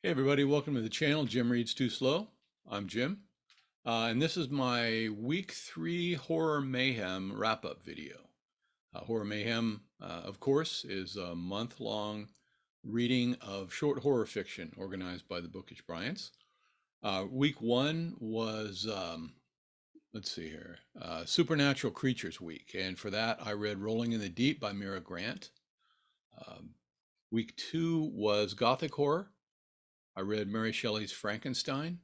Hey everybody, welcome to the channel. Jim Reads Too Slow. I'm Jim, and this is my week 3 Horror Mayhem wrap-up video. Horror Mayhem, of course, is a month-long reading of short horror fiction organized by the Bookish Bryants. Week 1 was, let's see here, Supernatural Creatures Week, and for that I read Rolling in the Deep by Mira Grant. Week 2 was Gothic Horror. I read Mary Shelley's Frankenstein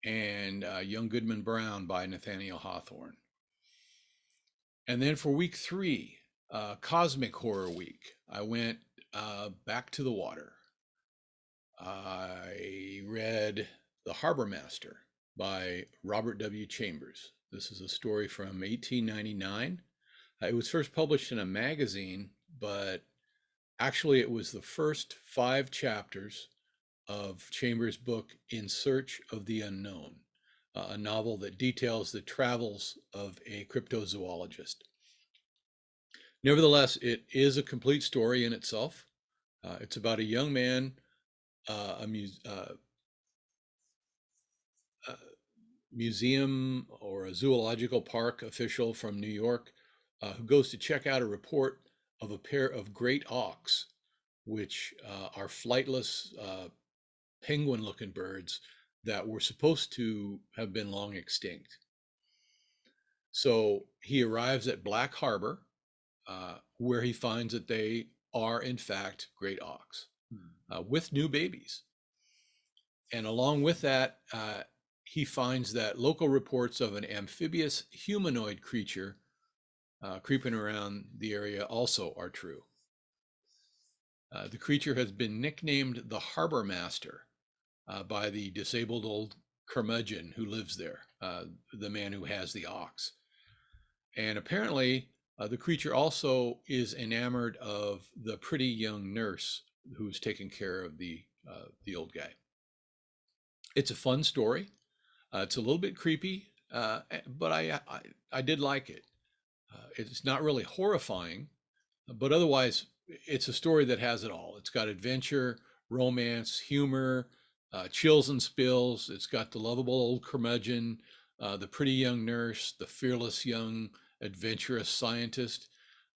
and Young Goodman Brown by Nathaniel Hawthorne. And then for week 3, Cosmic Horror Week, I went back to the water. I read The Harbor Master by Robert W. Chambers. This is a story from 1899. It was first published in a magazine, but actually it was the first 5 chapters of Chambers' book In Search of the Unknown, a novel that details the travels of a cryptozoologist. Nevertheless, it is a complete story in itself. It's about a young man, a museum or a zoological park official from New York, who goes to check out a report of a pair of great auks, which are flightless penguin-looking birds that were supposed to have been long extinct. So he arrives at Black Harbor, where he finds that they are, in fact, great auks with new babies. And along with that, he finds that local reports of an amphibious humanoid creature creeping around the area also are true. The creature has been nicknamed the Harbor Master by the disabled old curmudgeon who lives there, the man who has the ox. And apparently, the creature also is enamored of the pretty young nurse who's taking care of the old guy. It's a fun story. It's a little bit creepy, but I did like it. It's not really horrifying, but otherwise, it's a story that has it all. It's got adventure, romance, humor, chills and spills. It's got the lovable old curmudgeon, the pretty young nurse, the fearless young adventurous scientist,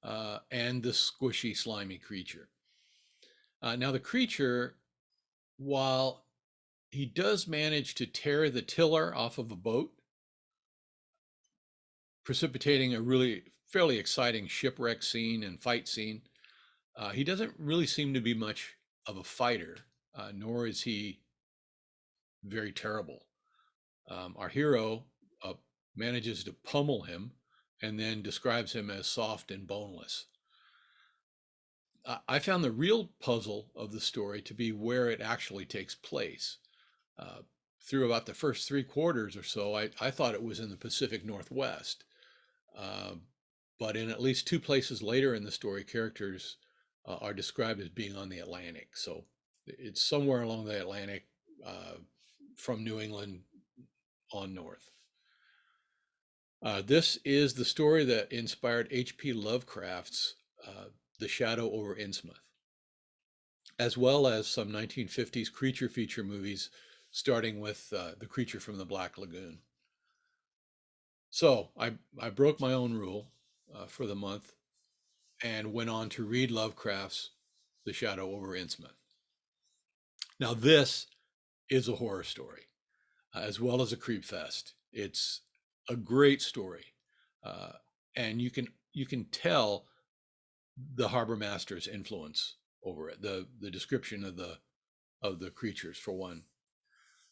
and the squishy, slimy creature. Now, the creature, while he does manage to tear the tiller off of a boat, precipitating a really fairly exciting shipwreck scene and fight scene, he doesn't really seem to be much of a fighter, nor is he very terrible. Our hero manages to pummel him and then describes him as soft and boneless. I found the real puzzle of the story to be where it actually takes place. Through about the first 3/4 or so, I thought it was in the Pacific Northwest. But in at least 2 places later in the story, characters are described as being on the Atlantic. So it's somewhere along the Atlantic from New England on north. This is the story that inspired H.P. Lovecraft's The Shadow over Innsmouth, as well as some 1950s creature feature movies, starting with The Creature from the Black Lagoon. So I broke my own rule for the month and went on to read Lovecraft's The Shadow over Innsmouth. Now, this is a horror story, as well as a creep fest. It's a great story, and you can tell the Harbor Master's influence over it. The description of the creatures, for one.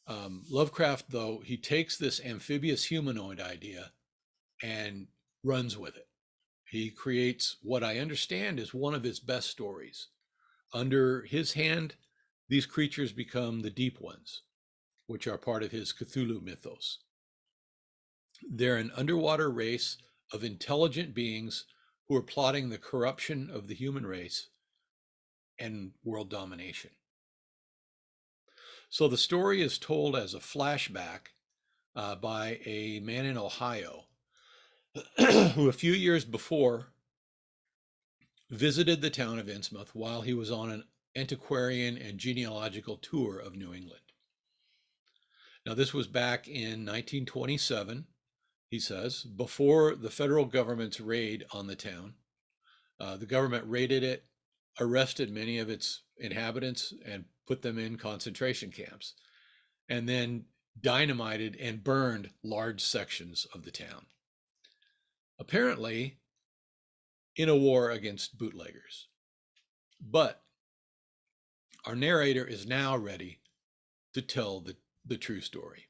Lovecraft, though, he takes this amphibious humanoid idea and runs with it. He creates what I understand is one of his best stories. Under his hand, these creatures become the Deep Ones, which are part of his Cthulhu mythos. They're an underwater race of intelligent beings who are plotting the corruption of the human race and world domination. So the story is told as a flashback by a man in Ohio who a few years before visited the town of Innsmouth while he was on antiquarian and genealogical tour of New England. Now, this was back in 1927, he says, before the federal government's raid on the town. The government raided it, arrested many of its inhabitants, and put them in concentration camps, and then dynamited and burned large sections of the town. Apparently, in a war against bootleggers. But our narrator is now ready to tell the true story.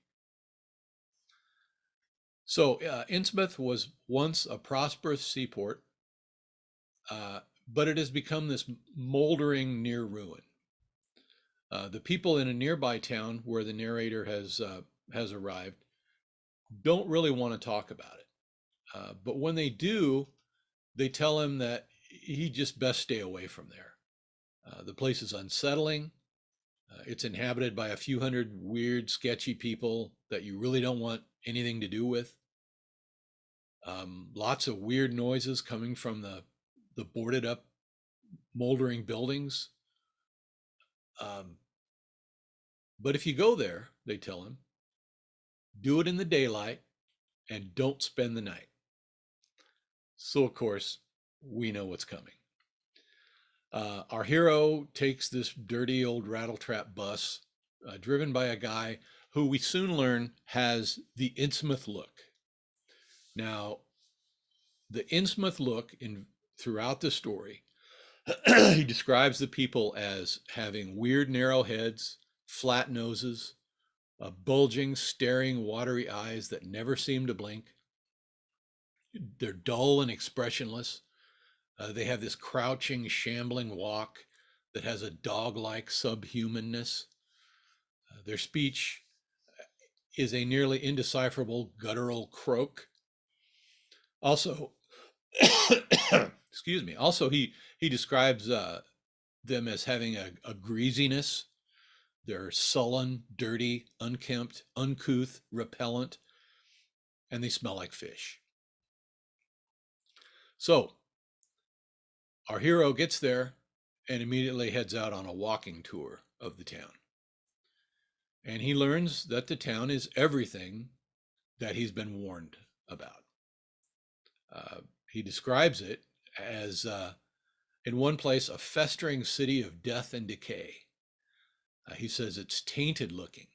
So Innsmouth was once a prosperous seaport, but it has become this moldering near ruin. The people in a nearby town where the narrator has arrived don't really want to talk about it. But when they do, they tell him that he just best stay away from there. The place is unsettling. It's inhabited by a few hundred weird, sketchy people that you really don't want anything to do with. Lots of weird noises coming from the boarded up, moldering buildings. But if you go there, they tell him, do it in the daylight and don't spend the night. So, of course, we know what's coming. Our hero takes this dirty old rattletrap bus driven by a guy who we soon learn has the Innsmouth look. Now, the Innsmouth look throughout the story, he describes the people as having weird, narrow heads, flat noses, bulging, staring, watery eyes that never seem to blink. They're dull and expressionless. They have this crouching, shambling walk that has a dog-like subhumanness. Their speech is a nearly indecipherable guttural croak. Also, excuse me. Also, he describes them as having a greasiness. They're sullen, dirty, unkempt, uncouth, repellent, and they smell like fish. So, our hero gets there and immediately heads out on a walking tour of the town. And he learns that the town is everything that he's been warned about. He describes it as, in one place, a festering city of death and decay. He says it's tainted looking,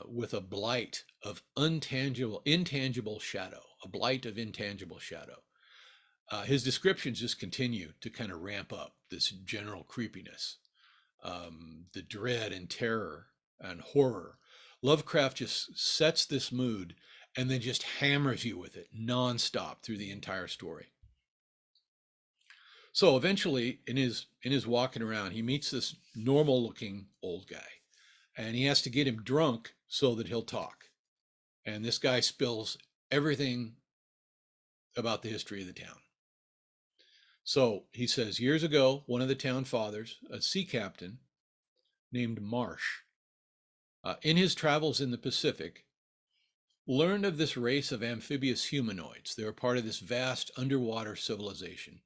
with a blight of intangible shadow, a blight of intangible shadow. His descriptions just continue to kind of ramp up this general creepiness, the dread and terror and horror. Lovecraft just sets this mood and then just hammers you with it nonstop through the entire story. So eventually, in his walking around, he meets this normal-looking old guy, and he has to get him drunk so that he'll talk. And this guy spills everything about the history of the town. So he says, years ago, one of the town fathers, a sea captain named Marsh, in his travels in the Pacific, learned of this race of amphibious humanoids. They were part of this vast underwater civilization.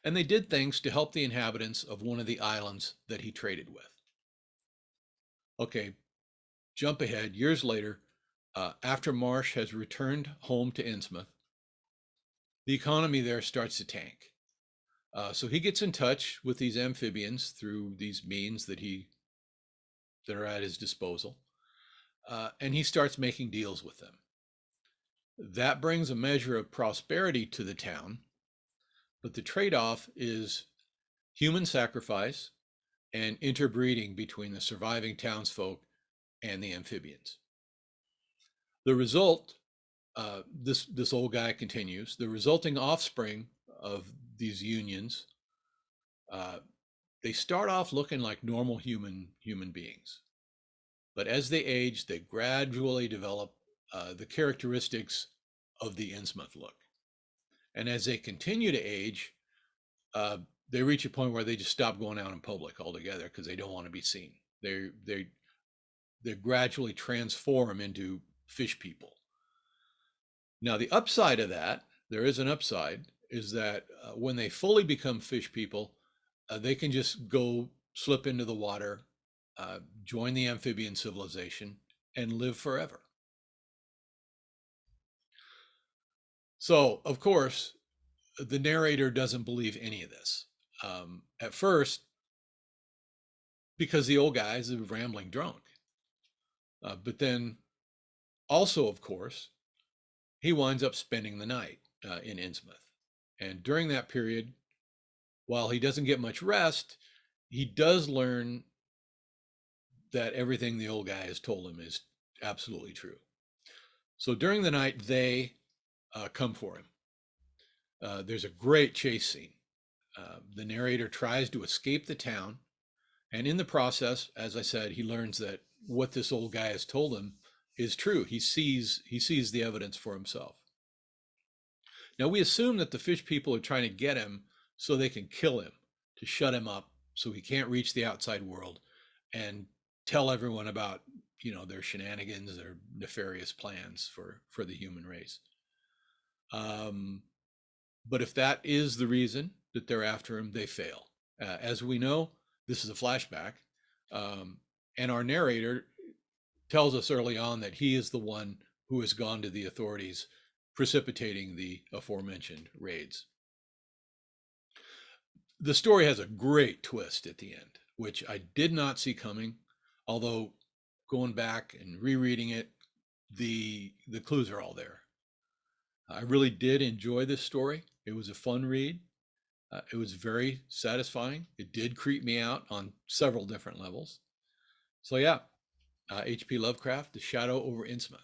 And they did things to help the inhabitants of one of the islands that he traded with. Okay, jump ahead. Years later, after Marsh has returned home to Innsmouth, the economy there starts to tank. So he gets in touch with these amphibians through these means that are at his disposal. And he starts making deals with them. That brings a measure of prosperity to the town, but the trade-off is human sacrifice and interbreeding between the surviving townsfolk and the amphibians. The result, this old guy continues, the resulting offspring of these unions, they start off looking like normal human beings. But as they age, they gradually develop the characteristics of the Innsmouth look. And as they continue to age, they reach a point where they just stop going out in public altogether because they don't want to be seen. They gradually transform into fish people. Now, the upside of that, there is an upside, is that when they fully become fish people, They can just go slip into the water, join the amphibian civilization, and live forever. So, of course, the narrator doesn't believe any of this. At first, because the old guy is a rambling drunk. But then also, of course, he winds up spending the night in Innsmouth. And during that period, while he doesn't get much rest, he does learn that everything the old guy has told him is absolutely true. So during the night, they come for him. There's a great chase scene. The narrator tries to escape the town, and in the process, as I said, he learns that what this old guy has told him is true. He sees the evidence for himself. Now we assume that the fish people are trying to get him so they can kill him, to shut him up so he can't reach the outside world and tell everyone about, their shenanigans, their nefarious plans for the human race. But if that is the reason that they're after him, they fail. As we know, this is a flashback, and our narrator tells us early on that he is the one who has gone to the authorities, precipitating the aforementioned raids. The story has a great twist at the end, which I did not see coming, although going back and rereading it, the clues are all there. I really did enjoy this story. It was a fun read. It was very satisfying. It did creep me out on several different levels. So yeah, H.P. Lovecraft, The Shadow over Innsmouth.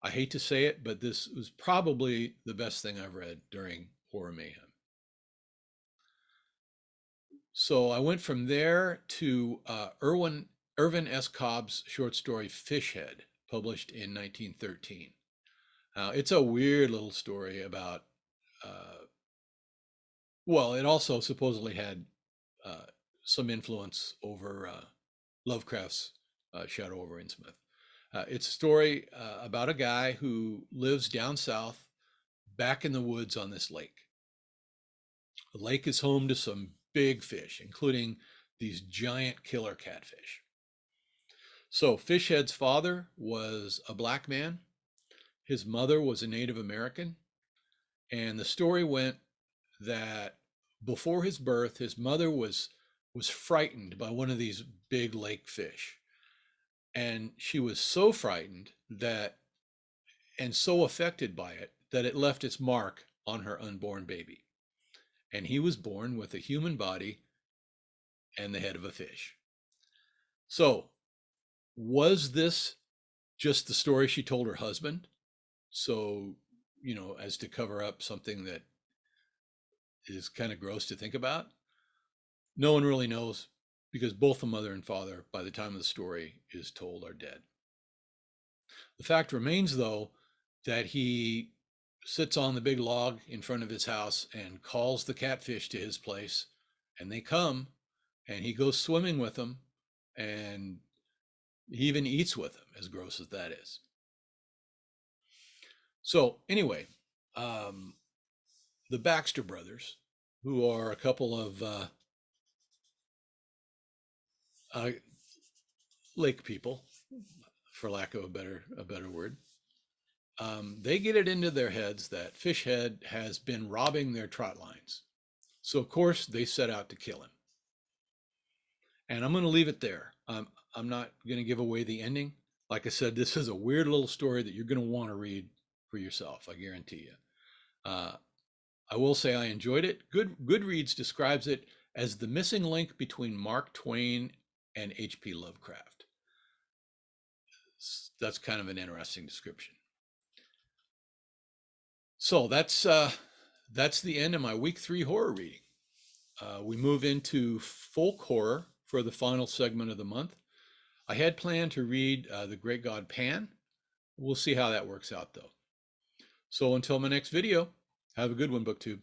I hate to say it, but this was probably the best thing I've read during Horror Mayhem. So I went from there to Irvin S. Cobb's short story Fishhead, published in 1913. It's a weird little story about, well, it also supposedly had some influence over Lovecraft's Shadow over Innsmouth. It's a story about a guy who lives down south, back in the woods on this lake. The lake is home to some big fish, including these giant killer catfish. So Fishhead's father was a black man. His mother was a Native American. And the story went that before his birth, his mother was frightened by one of these big lake fish. And she was so frightened and so affected by it that it left its mark on her unborn baby. And he was born with a human body and the head of a fish. So, was this just the story she told her husband? So, as to cover up something that is kind of gross to think about? No one really knows, because both the mother and father, by the time the story is told, are dead. The fact remains, though, that he sits on the big log in front of his house and calls the catfish to his place, and they come, and he goes swimming with them, and he even eats with them, as gross as that is. So anyway, the Baxter brothers, who are a couple of lake people, for lack of a better word, they get it into their heads that Fishhead has been robbing their trot lines. So of course they set out to kill him. And I'm going to leave it there. I'm not going to give away the ending. Like I said, this is a weird little story that you're going to want to read for yourself, I guarantee you. I will say I enjoyed it. Goodreads describes it as the missing link between Mark Twain and H.P. Lovecraft. That's kind of an interesting description. So that's the end of my week 3 horror reading. We move into folk horror for the final segment of the month. I had planned to read The Great God Pan. We'll see how that works out, though. So until my next video, have a good one, BookTube.